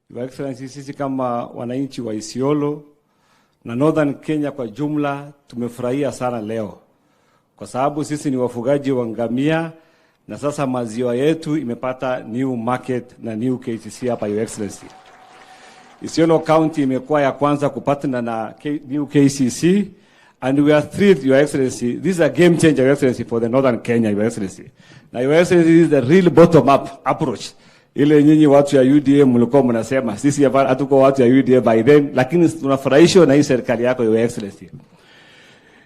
Your Excellency, sisi kama wananchi wa Isiolo na Northern Kenya kwa jumla tumefurahia sana leo. Kwa sababu sisi ni wafugaji wa ngamia na sasa maziwa yetu imepata new market na new KCC hapa, Your Excellency. Isiolo County imekuwa ya kwanza kupatana na new KCC and we are thrilled, Your Excellency. This is a game changer, Your Excellency, for the Northern Kenya, Your Excellency. Now, Your Excellency, this is the real bottom-up approach. Ile nyinyi watu ya UDA mlikuwa mnasema sisi hapa hatuko watu ya UDA by then, lakini tunafurahishwa na hii serikali yako, Your Excellency.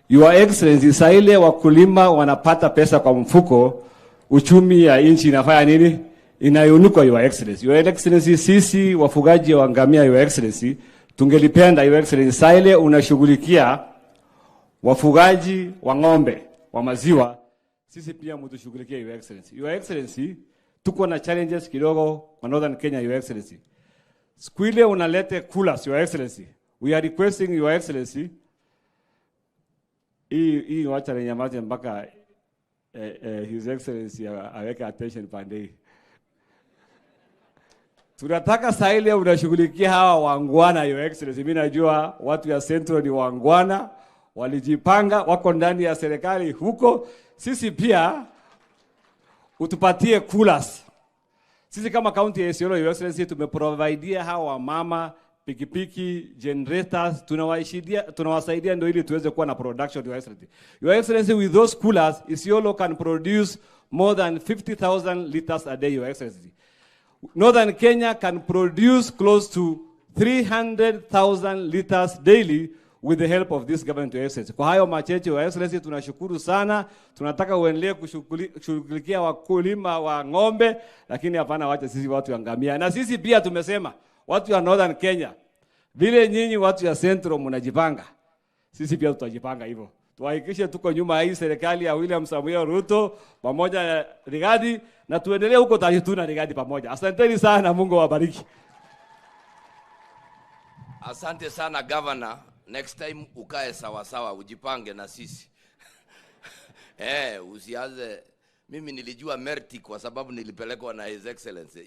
Your Excellency, saa ile wakulima wanapata pesa kwa mfuko, uchumi ya nchi inafanya nini? Inayunuka, Your Excellency. Your Excellency, sisi wafugaji wa ngamia, Your Excellency, tungelipenda, Your Excellency, saa ile unashughulikia wafugaji wa ng'ombe wa maziwa, sisi pia mtushughulikie, Your Excellency. Your Excellency, tuko na challenges kidogo kwa Northern Kenya, Your Excellency. Siku ile unalete coolers, Your Excellency. We are requesting, Your Excellency, hii wacha na nyamaze mpaka His Excellency aweke attention pande. Tunataka saa ile unashughulikia hawa wangwana, Your Excellency. Mimi najua watu ya Central ni wangwana, walijipanga, wako ndani ya serikali huko. Sisi pia utupatie coolers. Sisi kama county ya Isiolo, Your Excellency, tumeprovidea hawa mama pikipiki, generators, tunawasaidia ndio ili tuweze kuwa na production, Your Excellency. Your Excellency, with those coolers, Isiolo can produce more than 50,000 liters a day, Your Excellency. Northern Kenya can produce close to 300,000 liters daily with the help of this government, Your Excellency. Kwa hayo macheche, Your Excellency, tunashukuru sana. Tunataka uendelee kushughulikia wakulima wa ng'ombe, lakini hapana wacha sisi watu ya ngamia. Na sisi pia tumesema watu ya Northern Kenya, vile nyinyi watu ya Central mnajipanga, sisi pia tutajipanga hivyo. Tuhakikishe tuko nyuma ya hii serikali ya William Samuel Ruto pamoja na Rigadi, na tuendelee huko tuna Rigadi pamoja. Asanteni sana, Mungu awabariki. Asante sana Governor. Next time ukae sawa sawa, ujipange na sisi. Usianze. Mimi nilijua Merti kwa sababu nilipelekwa na His Excellency.